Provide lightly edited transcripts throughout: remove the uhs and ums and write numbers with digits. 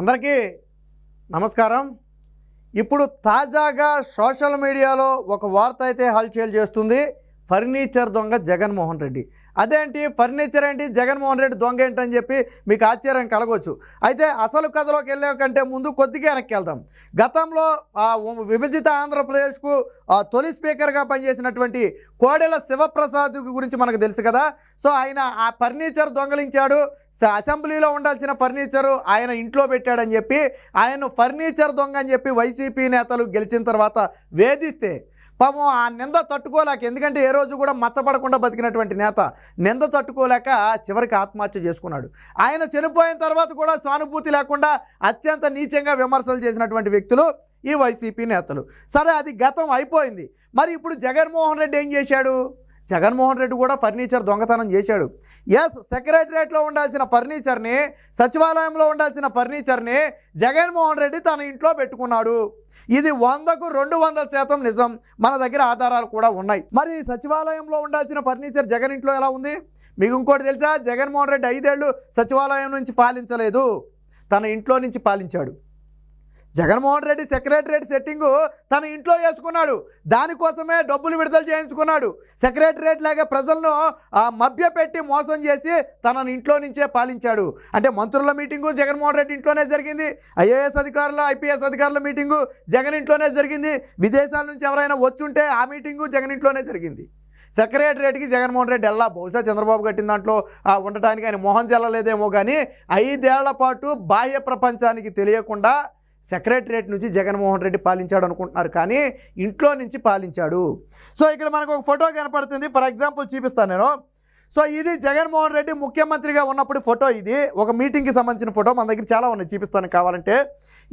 అందరికీ నమస్కారం. ఇప్పుడు తాజాగా సోషల్ మీడియాలో ఒక వార్త అయితే హల్చల్ చేస్తుంది. ఫర్నిచర్ దొంగ జగన్మోహన్ రెడ్డి. అదేంటి ఫర్నిచర్ ఏంటి, జగన్మోహన్ రెడ్డి దొంగ ఏంటని చెప్పి మీకు ఆశ్చర్యం కలగవచ్చు. అయితే అసలు కథలోకి వెళ్ళే కంటే ముందు కొద్దిగా వెనక్కి వెళ్దాం. గతంలో విభజిత ఆంధ్రప్రదేశ్కు తొలి స్పీకర్గా పనిచేసినటువంటి కోడెల శివప్రసాద్ గురించి మనకు తెలుసు కదా. సో ఆయన ఆ ఫర్నిచర్ దొంగలించాడు, అసెంబ్లీలో ఉండాల్సిన ఫర్నిచరు ఆయన ఇంట్లో పెట్టాడని చెప్పి ఆయన ఫర్నిచర్ దొంగ అని చెప్పి వైసీపీ నేతలు గెలిచిన తర్వాత వేధిస్తే పాపం ఆ నింద తట్టుకోలేక, ఎందుకంటే ఏ రోజు కూడా మచ్చపడకుండా బతికినటువంటి నేత నింద తట్టుకోలేక చివరికి ఆత్మహత్య చేసుకున్నాడు. ఆయన చనిపోయిన తర్వాత కూడా సానుభూతి లేకుండా అత్యంత నీచంగా విమర్శలు చేసినటువంటి వ్యక్తులు ఈ వైసీపీ నేతలు. సరే, అది గతం అయిపోయింది. మరి ఇప్పుడు జగన్మోహన్ రెడ్డి ఏం చేశాడు? జగన్మోహన్ రెడ్డి కూడా ఫర్నిచర్ దొంగతనం చేశాడు. ఎస్, సెక్రటరియట్లో ఉండాల్సిన ఫర్నిచర్ని, సచివాలయంలో ఉండాల్సిన ఫర్నిచర్ని జగన్మోహన్ రెడ్డి తన ఇంట్లో పెట్టుకున్నాడు. ఇది 100కు 200% నిజం. మన దగ్గర ఆధారాలు కూడా ఉన్నాయి. మరి సచివాలయంలో ఉండాల్సిన ఫర్నిచర్ జగన్ ఇంట్లో ఎలా ఉంది? మీకు ఇంకోటి తెలుసా? జగన్మోహన్ రెడ్డి 5 ఏళ్ళు సచివాలయం నుంచి పాలించలేదు, తన ఇంట్లో నుంచి పాలించాడు. జగన్మోహన్ రెడ్డి సెక్రటరియట్ సెట్టింగు తన ఇంట్లో వేసుకున్నాడు. దానికోసమే డబ్బులు విడుదల చేయించుకున్నాడు. సెక్రటరియట్ లాగా ప్రజలను మభ్యపెట్టి మోసం చేసి తనను ఇంట్లో నుంచే పాలించాడు. అంటే మంత్రుల మీటింగు జగన్మోహన్ రెడ్డి ఇంట్లోనే జరిగింది. ఐఏఎస్ అధికారుల, ఐపీఎస్ అధికారుల మీటింగు జగన్ ఇంట్లోనే జరిగింది. విదేశాల నుంచి ఎవరైనా వచ్చుంటే ఆ మీటింగు జగన్ ఇంట్లోనే జరిగింది. సెక్రటరియట్కి జగన్మోహన్ రెడ్డి వెళ్ళా. బహుశా చంద్రబాబు కట్టిన దాంట్లో ఉండటానికి ఆయన మోహన్ చెల్లలేదేమో, కానీ 5 ఏళ్ల పాటు బాహ్య ప్రపంచానికి తెలియకుండా సెక్రటరియట్ నుంచి జగన్మోహన్ రెడ్డి పాలించాడు అనుకుంటున్నారు, కానీ ఇంట్లో నుంచి పాలించాడు. సో ఇక్కడ మనకు ఒక ఫోటో కనపడుతుంది. ఫర్ ఎగ్జాంపుల్ చూపిస్తాను నేను. సో ఇది జగన్మోహన్ రెడ్డి ముఖ్యమంత్రిగా ఉన్నప్పుడు ఫోటో. ఇది ఒక మీటింగ్కి సంబంధించిన ఫోటో. మన దగ్గర చాలా ఉన్నాయి, చూపిస్తాను కావాలంటే.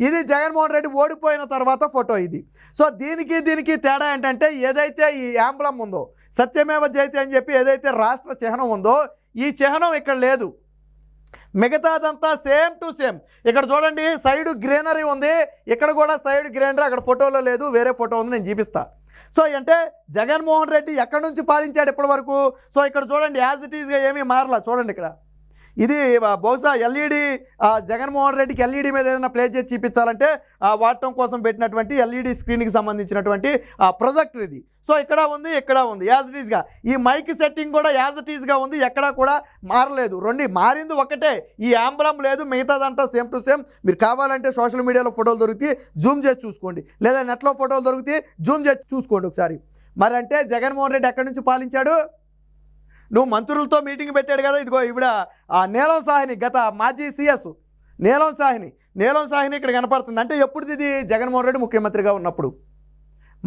ఇది జగన్మోహన్ రెడ్డి ఓడిపోయిన తర్వాత ఫోటో ఇది. సో దీనికి తేడా ఏంటంటే, ఏదైతే ఈ యాంబ్లం ఉందో, సత్యమేవ జయతే అని చెప్పి ఏదైతే రాష్ట్ర చిహ్నం ఉందో, ఈ చిహ్నం ఇక్కడ లేదు. మిగతాదంతా సేమ్ టు సేమ్. ఇక్కడ చూడండి, సైడ్ గ్రీనరీ ఉంది, ఇక్కడ కూడా సైడ్ గ్రీనరీ. అక్కడ ఫోటోలో లేదు, వేరే ఫోటో ఉంది, నేను చూపిస్తా. సో అంటే జగన్మోహన్ రెడ్డి ఎక్కడి నుంచి పాలించాడు ఇప్పటి వరకు? సో ఇక్కడ చూడండి, యాజ్ ఇట్ ఈస్గా ఏమీ మారలా. చూడండి ఇక్కడ ఇది బహుశా ఎల్ఈడి, జగన్మోహన్ రెడ్డికి ఎల్ఈడి మీద ఏదైనా ప్లే చేసి చూపించాలంటే వాడటం కోసం పెట్టినటువంటి ఎల్ఈడి స్క్రీన్కి సంబంధించినటువంటి ప్రొజెక్టర్ ఇది. సో ఇక్కడ ఉంది, ఇక్కడ ఉంది, యాజ్ ఇట్ ఈస్గా. ఈ మైక్ సెట్టింగ్ కూడా యాజ్ ఇట్ ఈస్గా ఉంది, ఎక్కడా కూడా మారలేదు. మారింది ఒకటే, ఈ యాంబ్లం లేదు, మిగతాదంతా సేమ్ టు సేమ్. మీరు కావాలంటే సోషల్ మీడియాలో ఫోటోలు దొరికితే జూమ్ చేసి చూసుకోండి, లేదా నెట్లో ఫోటోలు దొరికితే జూమ్ చేసి చూసుకోండి ఒకసారి. మరి అంటే జగన్మోహన్ రెడ్డి ఎక్కడి నుంచి పాలించాడు? నువ్వు మంత్రులతో మీటింగ్ పెట్టాడు కదా. ఇదిగో ఇవిడ నీలం సాహ్ని, గత మాజీ సీఎస్ నీలం సాహ్ని ఇక్కడ కనపడుతుంది. అంటే ఎప్పుడు ఇది? జగన్మోహన్ రెడ్డి ముఖ్యమంత్రిగా ఉన్నప్పుడు.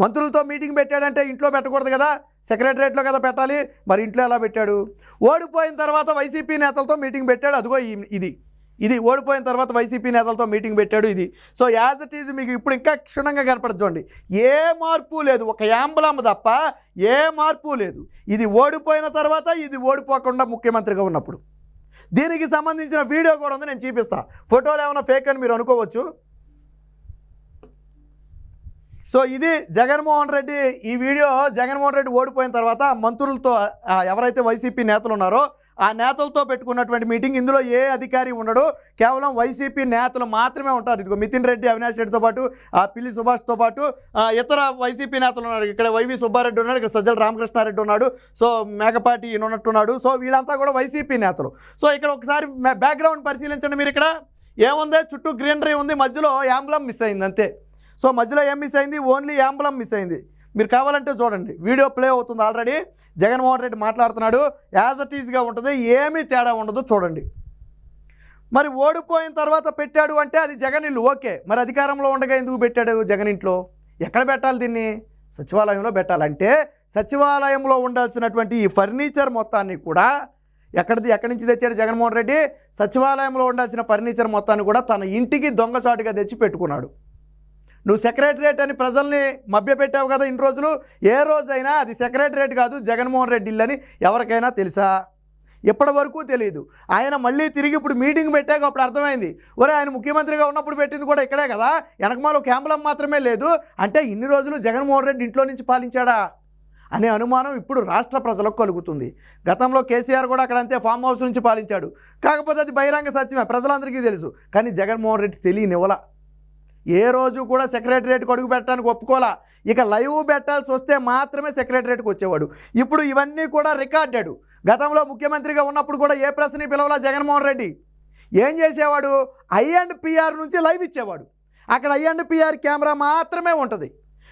మంత్రులతో మీటింగ్ పెట్టాడంటే ఇంట్లో పెట్టకూడదు కదా, సెక్రటరియట్లో కదా పెట్టాలి. మరి ఇంట్లో ఎలా పెట్టాడు? ఓడిపోయిన తర్వాత వైసీపీ నేతలతో మీటింగ్ పెట్టాడు. అదిగో ఇది ఓడిపోయిన తర్వాత వైసీపీ నేతలతో మీటింగ్ పెట్టాడు. ఇది సో యాజ్ ఇట్ ఈజ్ మీకు ఇప్పుడు ఇంకా క్షుణ్ణంగా కనపడుతుంది. ఏ మార్పు లేదు, ఒక యాంబలం తప్ప ఏ మార్పు లేదు. ఇది ఓడిపోయిన తర్వాత, ఇది ఓడిపోకుండా ముఖ్యమంత్రిగా ఉన్నప్పుడు. దీనికి సంబంధించిన వీడియో కూడా ఉంది, నేను చూపిస్తా. ఫోటోలు ఏమైనా ఫేక్ అని మీరు అనుకోవచ్చు. సో ఇది జగన్మోహన్ రెడ్డి. ఈ వీడియో జగన్మోహన్ రెడ్డి ఓడిపోయిన తర్వాత మంత్రులతో, ఎవరైతే వైసీపీ నేతలు ఉన్నారో ఆ నేతలతో పెట్టుకున్నటువంటి మీటింగ్. ఇందులో ఏ అధికారి ఉండడు, కేవలం వైసీపీ నేతలు మాత్రమే ఉంటారు. ఇదిగో మితిన్ రెడ్డి, అవినాష్ రెడ్డితో పాటు పిల్లి సుభాష్తో పాటు ఇతర వైసీపీ నేతలు ఉన్నారు. ఇక్కడ వైవి సుబ్బారెడ్డి ఉన్నాడు, ఇక్కడ సజ్జల రామకృష్ణారెడ్డి ఉన్నాడు, సో మేకపాటి ఉన్నట్టున్నాడు. సో వీళ్ళంతా కూడా వైసీపీ నేతలు. సో ఇక్కడ ఒకసారి బ్యాక్గ్రౌండ్ పరిశీలించండి. మీరు ఇక్కడ ఏముంది? చుట్టూ గ్రీనరీ ఉంది, మధ్యలో యాంబ్లం మిస్ అయింది అంతే. సో మధ్యలో ఏం మిస్ అయింది? ఓన్లీ యాంబ్లం మిస్ అయింది. మీరు కావాలంటే చూడండి, వీడియో ప్లే అవుతుంది ఆల్రెడీ. జగన్మోహన్ రెడ్డి మాట్లాడుతున్నాడు, యాజ్ ఇట్ ఈస్గా ఉంటుంది, ఏమీ తేడా ఉండదు. చూడండి. మరి ఓడిపోయిన తర్వాత పెట్టాడు అంటే అది జగన్ ఇల్లు, ఓకే. మరి అధికారంలో ఉండగా ఎందుకు పెట్టాడు జగన్ ఇంట్లో? ఎక్కడ పెట్టాలి దీన్ని? సచివాలయంలో పెట్టాలంటే సచివాలయంలో ఉండాల్సినటువంటి ఈ ఫర్నిచర్ మొత్తాన్ని కూడా ఎక్కడి నుంచి తెచ్చాడు జగన్మోహన్ రెడ్డి? సచివాలయంలో ఉండాల్సిన ఫర్నిచర్ మొత్తాన్ని కూడా తన ఇంటికి దొంగచాటుగా తెచ్చి పెట్టుకున్నాడు. నువ్వు సెక్రటరియట్ అని ప్రజల్ని మభ్యపెట్టావు కదా ఇన్ని రోజులు. ఏ రోజైనా అది సెక్రటరియట్ కాదు, జగన్మోహన్ రెడ్డి ఇల్లు అని ఎవరికైనా తెలుసా? ఇప్పటి వరకు తెలియదు. ఆయన మళ్ళీ తిరిగి ఇప్పుడు మీటింగ్ పెట్టాక అప్పుడు అర్థమైంది, ఒరే ఆయన ముఖ్యమంత్రిగా ఉన్నప్పుడు పెట్టింది కూడా ఇక్కడే కదా, వెనకమాల క్యాంబలం మాత్రమే లేదు అంటే ఇన్ని రోజులు జగన్మోహన్ రెడ్డి ఇంట్లో నుంచి పాలించాడా? అనే అనుమానం ఇప్పుడు రాష్ట్ర ప్రజలకు కలుగుతుంది. గతంలో కేసీఆర్ కూడా అక్కడ అంతే ఫామ్ హౌస్ నుంచి పాలించాడు. కాకపోతే అది బహిరంగ సత్యమే, ప్రజలందరికీ తెలుసు. కానీ జగన్మోహన్ రెడ్డి తెలియనివ్వలా. ఏ రోజు కూడా సెక్రటరియట్కి అడుగు పెట్టడానికి ఒప్పుకోలా. ఇక లైవ్ పెట్టాల్సి వస్తే మాత్రమే సెక్రటరియట్కి వచ్చేవాడు. ఇప్పుడు ఇవన్నీ కూడా రికార్డెడ్. గతంలో ముఖ్యమంత్రిగా ఉన్నప్పుడు కూడా ఏ ప్రెస్ని పిలవలా జగన్మోహన్ రెడ్డి. ఏం చేసేవాడు? ఐ&పిఆర్ నుంచి లైవ్ ఇచ్చేవాడు. అక్కడ ఐ&పిఆర్ కెమెరా మాత్రమే ఉంటుంది,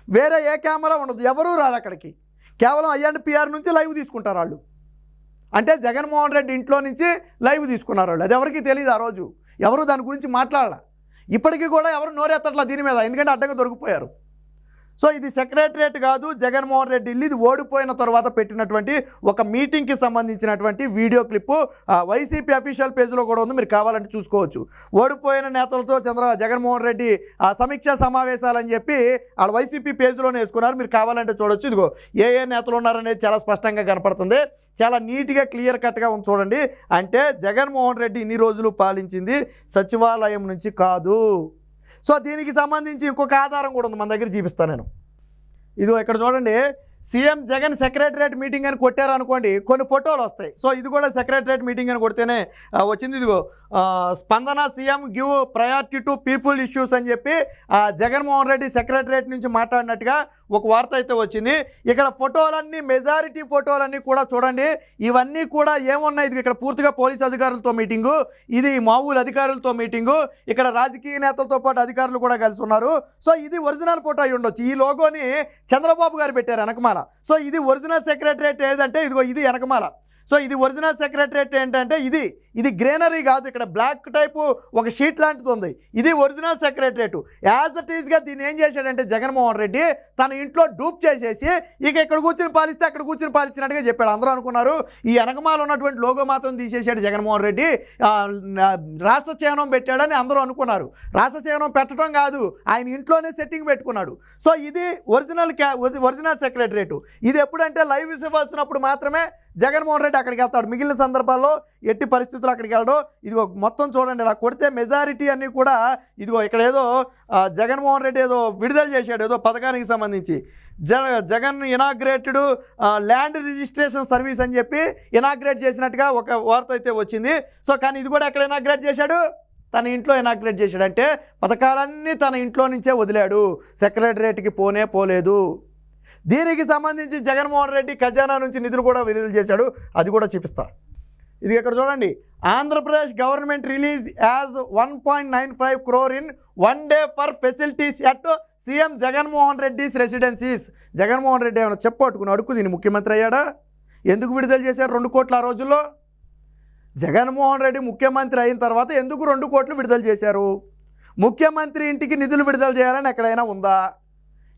వేరే ఏ కెమెరా ఉండదు, ఎవరూ రారు అక్కడికి. కేవలం ఐ&పిఆర్ నుంచి లైవ్ తీసుకుంటారు వాళ్ళు. అంటే జగన్మోహన్ రెడ్డి ఇంట్లో నుంచి లైవ్ తీసుకున్నారు వాళ్ళు. అది ఎవరికి తెలియదు. ఆ రోజు ఎవరు దాని గురించి మాట్లాడాల. ఇప్పటికీ కూడా ఎవరు నోరెత్తట్లా దీని మీద, ఎందుకంటే అడ్డంగా దొరికిపోయారు. సో ఇది సెక్రటరియట్ కాదు, జగన్మోహన్ రెడ్డి ఇల్లు. ఇది ఓడిపోయిన తర్వాత పెట్టినటువంటి ఒక మీటింగ్కి సంబంధించినటువంటి వీడియో క్లిప్పు వైసీపీ అఫీషియల్ పేజ్లో కూడా ఉంది, మీరు కావాలంటే చూసుకోవచ్చు. ఓడిపోయిన నేతలతో జగన్మోహన్ రెడ్డి సమీక్షా సమావేశాలని చెప్పి వాళ్ళు వైసీపీ పేజ్లోనే వేసుకున్నారు, మీరు కావాలంటే చూడొచ్చు. ఇదిగో ఏ నేతలు ఉన్నారనేది చాలా స్పష్టంగా కనపడుతుంది, చాలా నీట్గా క్లియర్ కట్గా ఉంది చూడండి. అంటే జగన్మోహన్ రెడ్డి ఇన్ని రోజులు పాలించింది సచివాలయం నుంచి కాదు. సో దీనికి సంబంధించి ఇంకొక ఆధారం కూడా ఉంది, మన దగ్గర చూపిస్తాను నేను. ఇదిగో ఇక్కడ చూడండి, సీఎం జగన్ సెక్రటరియట్ మీటింగ్ అని కొట్టారు అనుకోండి, కొన్ని ఫోటోలు వస్తాయి. సో ఇది కూడా సెక్రటరియట్ మీటింగ్ అని కొడితేనే వచ్చింది. ఇదిగో స్పందన CM give priority to people issues అని చెప్పి జగన్మోహన్ రెడ్డి సెక్రటరియట్ నుంచి మాట్లాడినట్టుగా ఒక వార్త అయితే వచ్చింది. ఇక్కడ ఫోటోలన్నీ, మెజారిటీ ఫోటోలన్నీ కూడా చూడండి, ఇవన్నీ కూడా ఏమున్నాయి. ఇది ఇక్కడ పూర్తిగా పోలీసు అధికారులతో మీటింగు, ఇది మామూలు అధికారులతో మీటింగు, ఇక్కడ రాజకీయ నేతలతో పాటు అధికారులు కూడా కలిసి ఉన్నారు. సో ఇది ఒరిజినల్ ఫోటో అయి ఉండొచ్చు. ఈ లోగోని చంద్రబాబు గారు పెట్టారు వెనకమాల. సో ఇది ఒరిజినల్ సెక్రటరియట్ ఏదంటే ఇదిగో ఇది వెనకమాల. సో ఇది ఒరిజినల్ సెక్రటరియట్ ఏంటంటే ఇది గ్రీనరీ కాదు, ఇక్కడ బ్లాక్ టైపు ఒక షీట్ లాంటిది ఉంది. ఇది ఒరిజినల్ సెక్రటరియట్. యాజ్ ఇట్ ఈస్గా దీన్ని ఏం చేశాడంటే జగన్మోహన్ రెడ్డి తన ఇంట్లో డూప్ చేసేసి ఇక ఇక్కడ కూర్చుని పాలిస్తే అక్కడ కూర్చుని పాలించినట్టుగా చెప్పాడు. అందరూ అనుకున్నారు ఈ వెనకమాల ఉన్నటువంటి లోగో మాత్రం తీసేసాడు జగన్మోహన్ రెడ్డి, రాష్ట్ర చిహ్నం పెట్టాడని అందరూ అనుకున్నారు. రాష్ట్ర చిహ్నం పెట్టడం కాదు, ఆయన ఇంట్లోనే సెట్టింగ్ పెట్టుకున్నాడు. సో ఇది ఒరిజినల్ సెక్రటరియట్. ఇది ఎప్పుడంటే లైవ్ ఇవ్వాల్సినప్పుడు మాత్రమే జగన్మోహన్ రెడ్డి అక్కడికి వెళ్తాడు, మిగిలిన సందర్భాల్లో ఎట్టి పరిస్థితుల్లో అక్కడికి వెళ్ళడు. ఇదిగో మొత్తం చూడండి, ఇలా కొడితే మెజారిటీ అన్నీ కూడా ఇదిగో ఇక్కడ ఏదో జగన్మోహన్ రెడ్డి ఏదో విడుదల చేశాడు, ఏదో పథకానికి సంబంధించి Jagan inaugurated land registration service అని చెప్పి ఇనాగ్రేట్ చేసినట్టుగా ఒక వార్త అయితే వచ్చింది. సో కానీ ఇది కూడా ఎక్కడ ఇనాగ్రేట్ చేశాడు? తన ఇంట్లో ఇనాగ్రేట్ చేశాడు. అంటే పథకాలన్నీ తన ఇంట్లో నుంచే వదిలాడు, సెక్రటరియట్కి పోలేదు. దీనికి సంబంధించి జగన్మోహన్ రెడ్డి ఖజానా నుంచి నిధులు కూడా విడుదల చేశాడు, అది కూడా చూపిస్తా. ఇది ఇక్కడ చూడండి, Andhra Pradesh government release as 1.95 crore in 1 day for facilities at CM Jaganmohan Reddy's residencies. Jaganmohan Reddy ఏమైనా చెప్పట్టుకుని అడుగు దీన్ని ముఖ్యమంత్రి అయ్యాడా? ఎందుకు విడుదల చేశారు 2 కోట్లు ఆ రోజుల్లో? జగన్మోహన్ రెడ్డి ముఖ్యమంత్రి అయిన తర్వాత ఎందుకు 2 కోట్లు విడుదల చేశారు? ముఖ్యమంత్రి ఇంటికి నిధులు విడుదల చేయాలని ఎక్కడైనా ఉందా?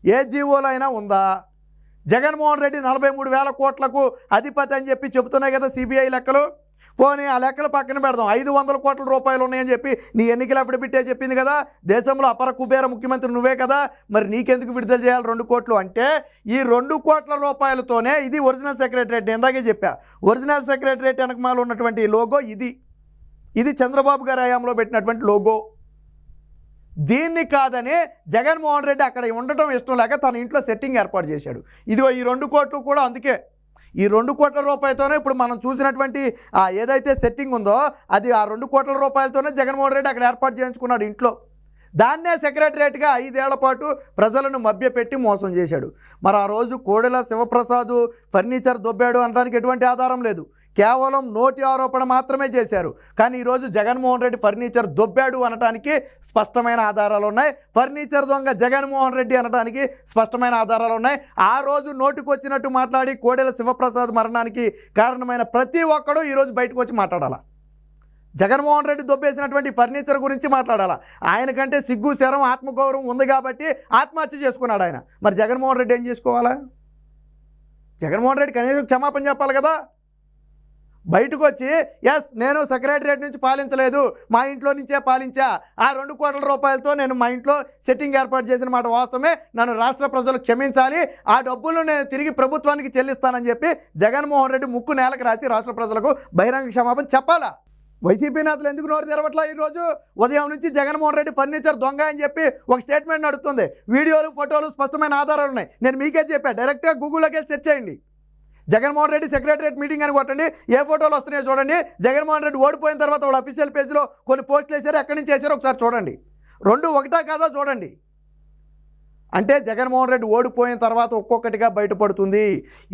ఏ జీవోలో అయినా ఉందా? జగన్మోహన్ రెడ్డి 43,000 కోట్లకు అధిపతి అని చెప్పి చెబుతున్నాయి కదా సిబిఐ లెక్కలు. పోనీ ఆ లెక్కలు పక్కన పెడదాం, 500 కోట్ల రూపాయలు ఉన్నాయని చెప్పి నీ ఎన్నికల అఫిడవిట్ చెప్పింది కదా, దేశంలో అపర కుబేర ముఖ్యమంత్రి నువ్వే కదా, మరి నీకెందుకు విడుదల చేయాలి 2 కోట్లు? అంటే ఈ 2 కోట్ల రూపాయలతోనే ఇది ఒరిజినల్ సెక్రటరియట్. ఇందాకే చెప్పా, ఒరిజినల్ సెక్రటరియట్ వెనకమాల ఉన్నటువంటి లోగో ఇది చంద్రబాబు గారి హయాంలో పెట్టినటువంటి లోగో. దీన్ని కాదని జగన్మోహన్ రెడ్డి అక్కడ ఉండటం ఇష్టం లేక తన ఇంట్లో సెట్టింగ్ ఏర్పాటు చేశాడు. ఇదిగో ఈ 2 కోట్లు కూడా అందుకే, ఈ 2 కోట్ల రూపాయలతోనే ఇప్పుడు మనం చూసినటువంటి ఏదైతే సెట్టింగ్ ఉందో అది ఆ 2 కోట్ల రూపాయలతోనే జగన్మోహన్ రెడ్డి అక్కడ ఏర్పాటు చేయించుకున్నాడు ఇంట్లో. దాన్నే సెక్రటరియట్గా 5 ఏళ్ల పాటు ప్రజలను మభ్యపెట్టి మోసం చేశాడు. మరి ఆ రోజు కోడెల శివప్రసాద్ ఫర్నిచర్ దొబ్బాడు అనడానికి ఎటువంటి ఆధారం లేదు, కేవలం నోటి ఆరోపణ మాత్రమే చేశారు. కానీ ఈరోజు జగన్మోహన్ రెడ్డి ఫర్నిచర్ దొబ్బాడు అనడానికి స్పష్టమైన ఆధారాలు ఉన్నాయి, ఫర్నిచర్ దొంగ జగన్మోహన్ రెడ్డి అనడానికి స్పష్టమైన ఆధారాలు ఉన్నాయి. ఆ రోజు నోటికి వచ్చినట్టు మాట్లాడి కోడెల శివప్రసాద్ మరణానికి కారణమైన ప్రతి ఒక్కడూ ఈరోజు బయటకు వచ్చి మాట్లాడాలా. జగన్మోహన్ రెడ్డి దొబ్బేసినటువంటి ఫర్నిచర్ గురించి మాట్లాడాలా. ఆయనకంటే సిగ్గు, శరం, ఆత్మగౌరవం ఉంది కాబట్టి ఆత్మహత్య చేసుకున్నాడు ఆయన. మరి జగన్మోహన్ రెడ్డి ఏం చేసుకోవాలా? జగన్మోహన్ రెడ్డి కనీసం క్షమాపణ చెప్పాలి కదా. బయటకు వచ్చి ఎస్ నేను సెక్రటరియట్ నుంచి పాలించలేదు, మా ఇంట్లో నుంచే పాలించా, ఆ 2 కోట్ల రూపాయలతో నేను మా ఇంట్లో సెట్టింగ్ ఏర్పాటు చేసిన మాట వాస్తవమే, నన్ను రాష్ట్ర ప్రజలు క్షమించాలి, ఆ డబ్బులు నేను తిరిగి ప్రభుత్వానికి చెల్లిస్తానని చెప్పి జగన్మోహన్ రెడ్డి ముక్కు నేలకు రాసి రాష్ట్ర ప్రజలకు బహిరంగ క్షమాపణ చెప్పాలా. వైసీపీ నేతలు ఎందుకు నోరు తెరవట్లా? ఈరోజు ఉదయం నుంచి జగన్మోహన్ రెడ్డి ఫర్నిచర్ దొంగ అని చెప్పి ఒక స్టేట్మెంట్ నడుస్తుంది. వీడియోలు, ఫోటోలు, స్పష్టమైన ఆధారాలు ఉన్నాయి. నేను మీకే చెప్పా, డైరెక్ట్గా గూగుల్లోకి వెళ్ళి సెర్చ్ చేయండి. జగన్మోహన్ రెడ్డి సెక్రటరియట్ మీటింగ్ అని కొట్టండి, ఏ ఫోటోలు వస్తున్నాయో చూడండి. జగన్మోహన్ రెడ్డి ఓడిపోయిన తర్వాత వాళ్ళ అఫీషియల్ పేజ్లో కొన్ని పోస్టులు వేశారు, ఎక్కడి నుంచి వేశారో ఒకసారి చూడండి. రెండు ఒకటా కాదా చూడండి. అంటే జగన్మోహన్ రెడ్డి ఓడిపోయిన తర్వాత ఒక్కొక్కటిగా బయటపడుతుంది.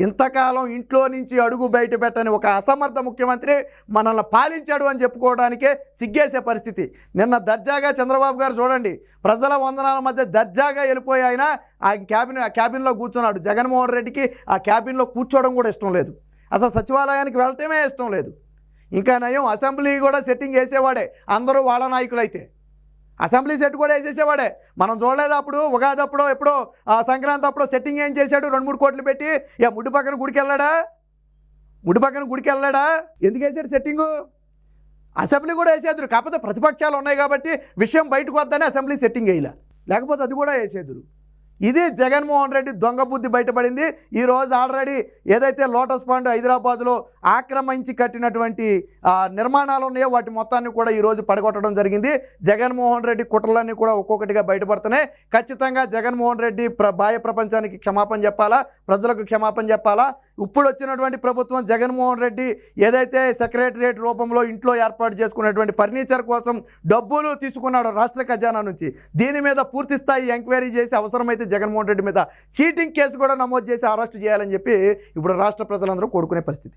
ఇంతకాలం ఇంట్లో నుంచి అడుగు బయట పెట్టని ఒక అసమర్థ ముఖ్యమంత్రి మనల్ని పాలించాడు అని చెప్పుకోవడానికే సిగ్గేసే పరిస్థితి. నిన్న దర్జాగా చంద్రబాబు గారు చూడండి, ప్రజల వందనాల మధ్య దర్జాగా వెళ్ళిపోయి ఆయన ఆ క్యాబిన్లో కూర్చున్నాడు. జగన్మోహన్ రెడ్డికి ఆ క్యాబిన్లో కూర్చోవడం కూడా ఇష్టం లేదు, అసలు సచివాలయానికి వెళ్ళటమే ఇష్టం లేదు. ఇంకా నయం, అసెంబ్లీ కూడా సెట్టింగ్ వేసేవాడే, అందరూ వాళ్ళ నాయకులైతే అసెంబ్లీ సెట్ కూడా వేసేసేవాడే. మనం చూడలేదు అప్పుడు ఉగాది అప్పుడో ఎప్పుడో సంక్రాంతి అప్పుడో సెట్టింగ్ ఏం చేశాడు, 2-3 కోట్లు పెట్టి ముడి పక్కన గుడికి వెళ్ళాడా? ఎందుకు వేసాడు సెట్టింగు? అసెంబ్లీ కూడా వేసేద్దరు, కాకపోతే ప్రతిపక్షాలు ఉన్నాయి కాబట్టి విషయం బయటకు వద్దని అసెంబ్లీ సెట్టింగ్ వేయాల, లేకపోతే అది కూడా వేసేద్దరు. ఇది జగన్మోహన్ రెడ్డి దొంగ బుద్ధి బయటపడింది. ఈరోజు ఆల్రెడీ ఏదైతే లోటస్ పాండ్ హైదరాబాద్లో ఆక్రమించి కట్టినటువంటి నిర్మాణాలు ఉన్నాయో వాటి మొత్తాన్ని కూడా ఈరోజు పడగొట్టడం జరిగింది. జగన్మోహన్ రెడ్డి కుట్రలన్నీ కూడా ఒక్కొక్కటిగా బయటపడుతున్నాయి. ఖచ్చితంగా జగన్మోహన్ రెడ్డి బాహ్య ప్రపంచానికి క్షమాపణ చెప్పాలా, ప్రజలకు క్షమాపణ చెప్పాలా. ఇప్పుడు వచ్చినటువంటి ప్రభుత్వం జగన్మోహన్ రెడ్డి ఏదైతే సెక్రటరియట్ రూపంలో ఇంట్లో ఏర్పాటు చేసుకున్నటువంటి ఫర్నిచర్ కోసం డబ్బులు తీసుకున్నాడో రాష్ట్ర ఖజానా నుంచి, దీని మీద పూర్తి స్థాయి ఎంక్వైరీ చేసి అవసరమైతే జగన్మోహన్ రెడ్డి మీద చీటింగ్ కేసు కూడా నమోదు చేసి అరెస్ట్ చేయాలని చెప్పి ఇప్పుడు రాష్ట్ర ప్రజలందరూ కోరుకునే పరిస్థితి.